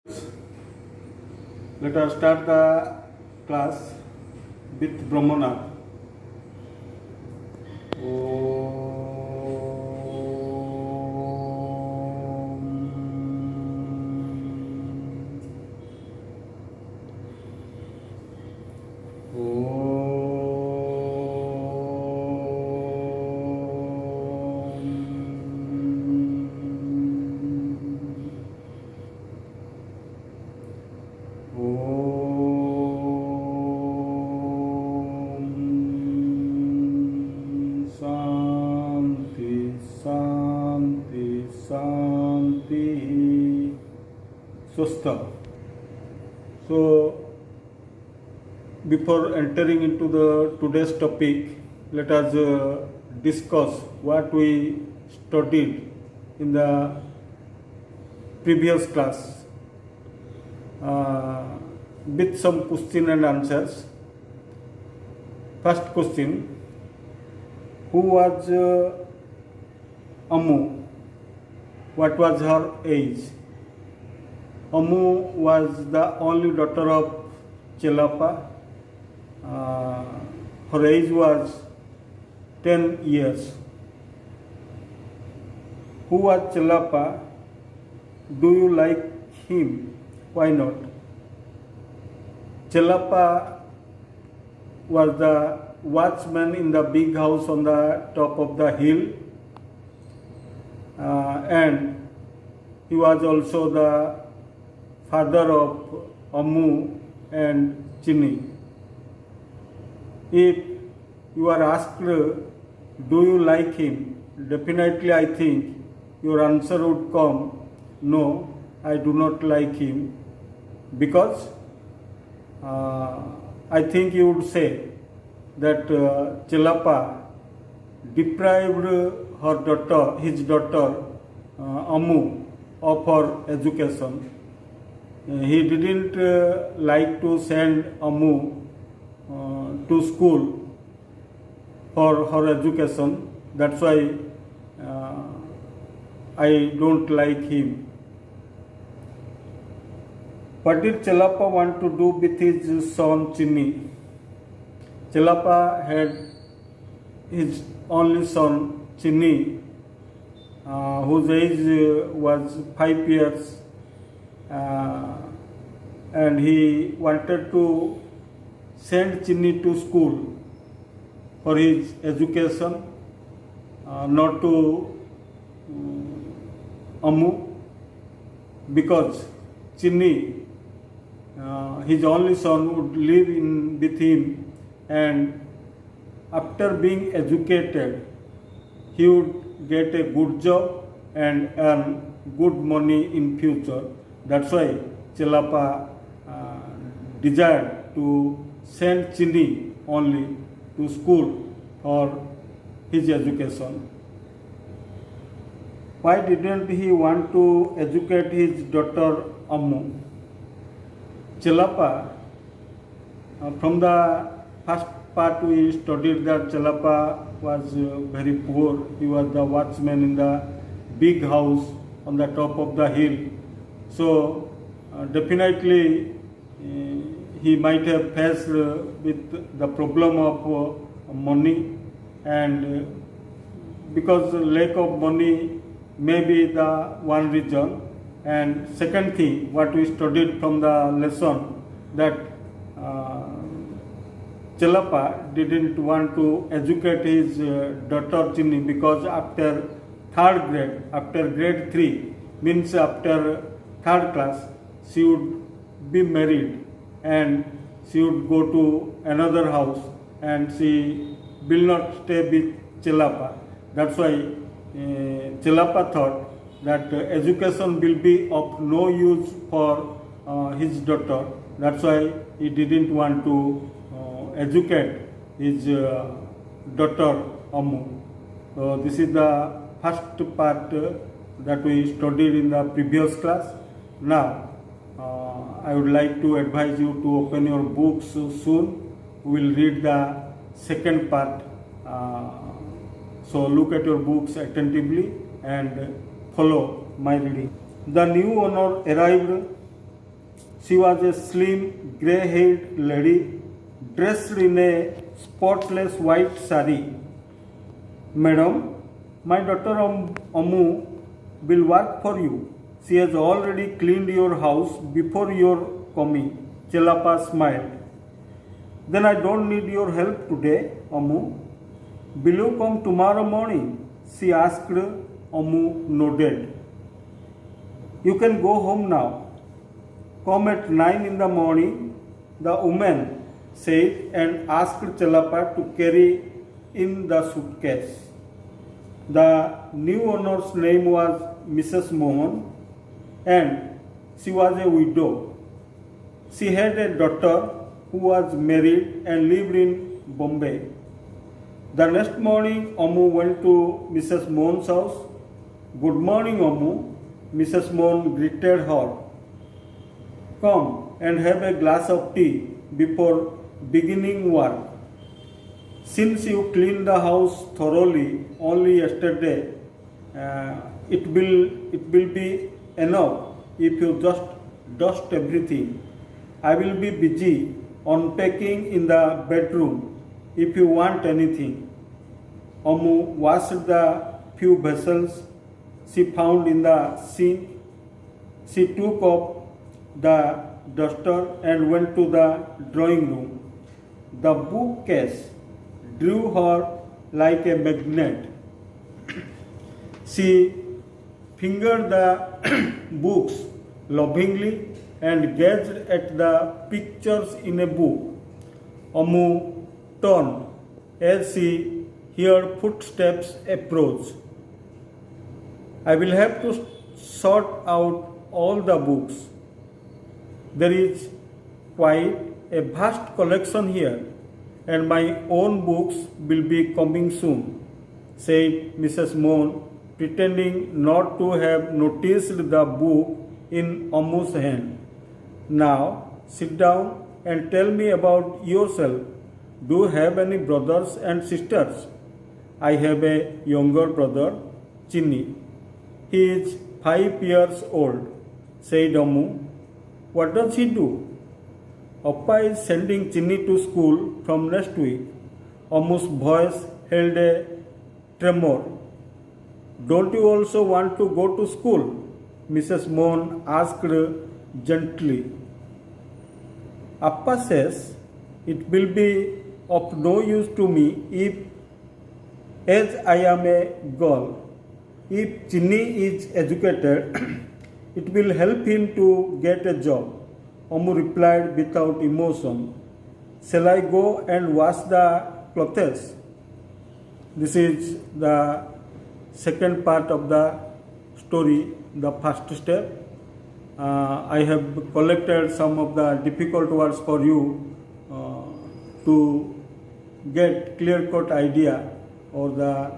Let us start the class with Brahmana. Swastha. So, before entering into the today's topic, let us discuss what we studied in the previous class with some question and answers. First question: who was Amu? What was her age? Amu was the only daughter of Chelappa. Her age was 10 years. Who was Chelappa? Do you like him? Why not? Chelappa was the watchman in the big house on the top of the hill, and he was also the father of Amu and Chini. If you are asked, do you like him? Definitely I think your answer would come, no, I do not like him, because I think you would say that Chelappa deprived his daughter Amu of her education. He didn't like to send Amu to school for her education. That's why I don't like him. What did Chelappa want to do with his son Chini? Chelappa had his only son Chini, whose age was 5 years. And he wanted to send Chini to school for his education, not to Amu, because Chini, his only son, would live with him, and after being educated, he would get a good job and earn good money in future. That's why Chelappa desired to send Chini only to school for his education. Why didn't he want to educate his daughter Amu? Chelappa, from the first part we studied that Chelappa was very poor. He was the watchman in the big house on the top of the hill. So definitely he might have faced with the problem of money, and because lack of money may be the one reason. And second thing, what we studied from the lesson, that Chelappa didn't want to educate his daughter Chini, because after third grade, after grade 3, means after third class, she would be married and she would go to another house and she will not stay with Chelappa. That's why Chelappa thought that education will be of no use for his daughter. That's why he didn't want to educate his daughter Amu. So this is the first part that we studied in the previous class. Now I would like to advise you to open your books soon. We will read the second part. So look at your books attentively and follow my reading. The new owner arrived She was a slim, grey-haired lady dressed in a spotless white sari. Madam, my daughter Amu will work for you. She has already cleaned your house before your coming. Chelapa smiled. Then I don't need your help today, Amu. Will you come tomorrow morning? She asked. Amu nodded. You can go home now. Come at 9 in the morning, the woman said, and asked Chelapa to carry in the suitcase. The new owner's name was Mrs. Mohan, and she was a widow. She had a daughter who was married and lived in Bombay. The next morning, Amu went to Mrs. Mohan's house. Good morning, Amu. Mrs. Mohan greeted her. Come and have a glass of tea before beginning work. Since you cleaned the house thoroughly only yesterday, it will be enough if you just dust everything. I will be busy unpacking in the bedroom if you want anything. Amu washed the few vessels she found in the sink. She took up the duster and went to the drawing room. The bookcase drew her like a magnet. She fingered the books lovingly and gazed at the pictures in a book. Amu turned as she heard footsteps approach. I will have to sort out all the books. There is quite a vast collection here, and my own books will be coming soon, said Mrs. Mohan, pretending not to have noticed the book in Amu's hand. Now, sit down and tell me about yourself. Do you have any brothers and sisters? I have a younger brother, Chinni. He is 5 years old, said Amu. What does he do? Appa is sending Chinni to school from next week. Amu's voice held a tremor. Don't you also want to go to school? Mrs. Mohan asked gently. Appa says it will be of no use to me as I am a girl. If Chinni is educated, it will help him to get a job. Amu replied without emotion. Shall I go and wash the clothes? This is the second part of the story, the first step. I have collected some of the difficult words for you to get clear-cut idea or the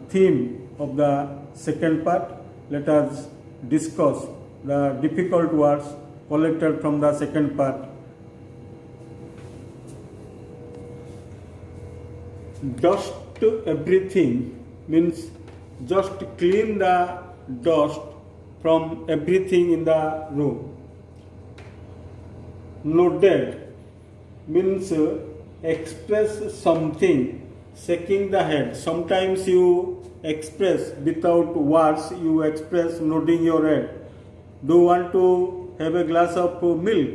theme of the second part. Let us discuss the difficult words collected from the second part. Dust everything means just clean the dust from everything in the room. Nodded means express something, shaking the head. Sometimes you express without words, you express nodding your head. Do you want to have a glass of milk?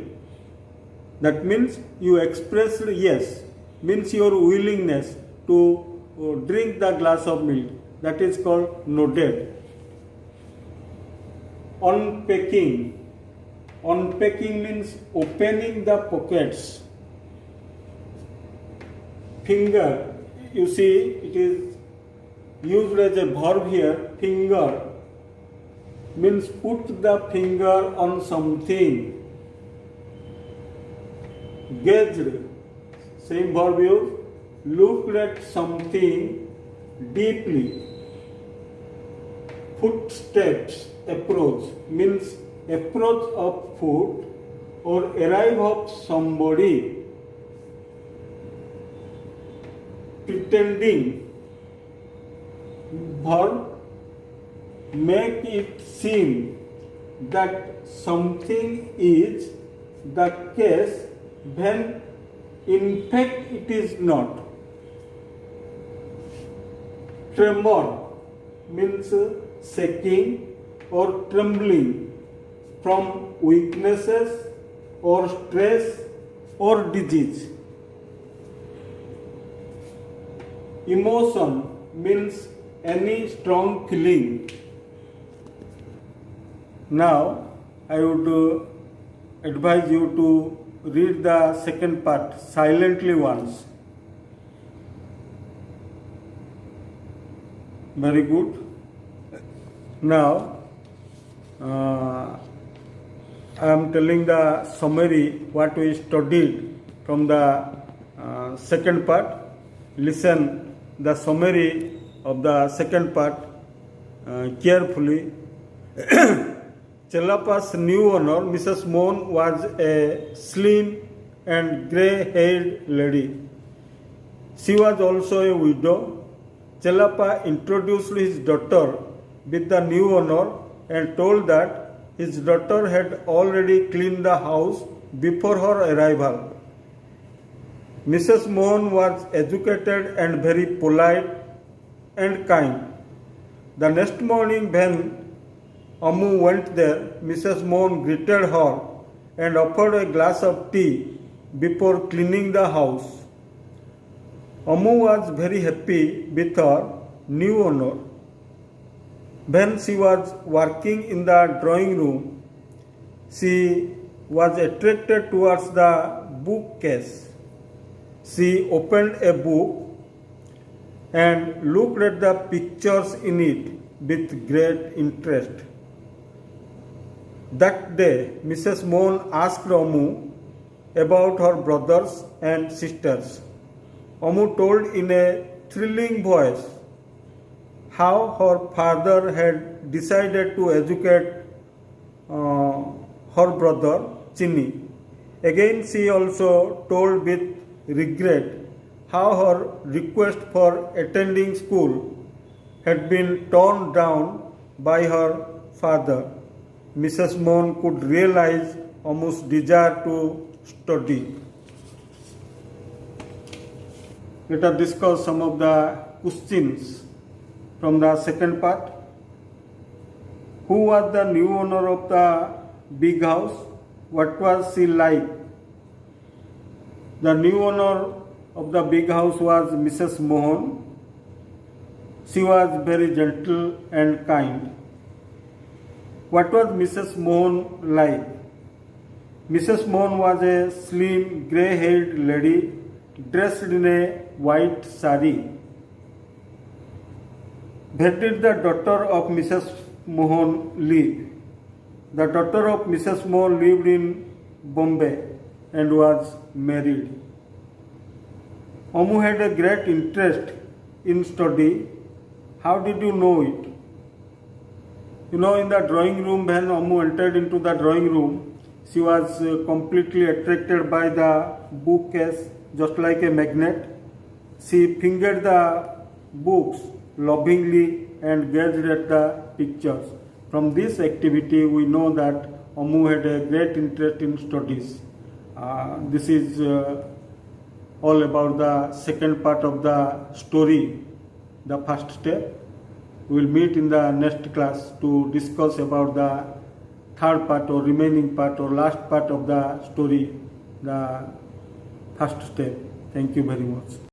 That means you expressed yes, means your willingness to drink the glass of milk. That is called nodded. Unpacking. Unpacking means opening the pockets. Finger, you see it is used as a verb here. Finger means put the finger on something. Gazed, same verb used. Looked at something deeply. Footsteps, approach means approach of foot or arrive of somebody. Pretending, verb, make it seem that something is the case when in fact it is not. Tremor means shaking or trembling from weaknesses or stress or disease. Emotion means any strong feeling. Now I would advise you to read the second part silently once. Very good. Now I am telling the summary what we studied from the second part. Listen the summary of the second part carefully. Chellapa's new owner, Mrs. Mohan, was a slim and grey-haired lady. She was also a widow. Chellapa introduced his daughter with the new owner and told that his daughter had already cleaned the house before her arrival. Mrs. Mohan was educated and very polite and kind. The next morning when Amu went there, Mrs. Mohan greeted her and offered a glass of tea before cleaning the house. Amu was very happy with her new owner. When she was working in the drawing room, she was attracted towards the bookcase. She opened a book and looked at the pictures in it with great interest. That day, Mrs. Mohan asked Amu about her brothers and sisters. Amu told in a thrilling voice how her father had decided to educate her brother Chini. Again, she also told with regret how her request for attending school had been torn down by her father. Mrs. Mohan could realize Amu's desire to study. Let us discuss some of the questions from the second part. Who was the new owner of the big house? What was she like? The new owner of the big house was Mrs. Mohan. She was very gentle and kind. What was Mrs. Mohan like? Mrs. Mohan was a slim, grey-haired lady dressed in a white sari. Where did the daughter of Mrs. Mohan live? The daughter of Mrs. Mohan lived in Bombay and was married. Amu had a great interest in study. How did you know it? You know, in the drawing room, when Amu entered into the drawing room, she was completely attracted by the bookcase, just like a magnet. She fingered the books lovingly and gazed at the pictures. From this activity, we know that Amu had a great interest in studies. This is all about the second part of the story, the first step. We will meet in the next class to discuss about the third part or remaining part or last part of the story, the first step. Thank you very much.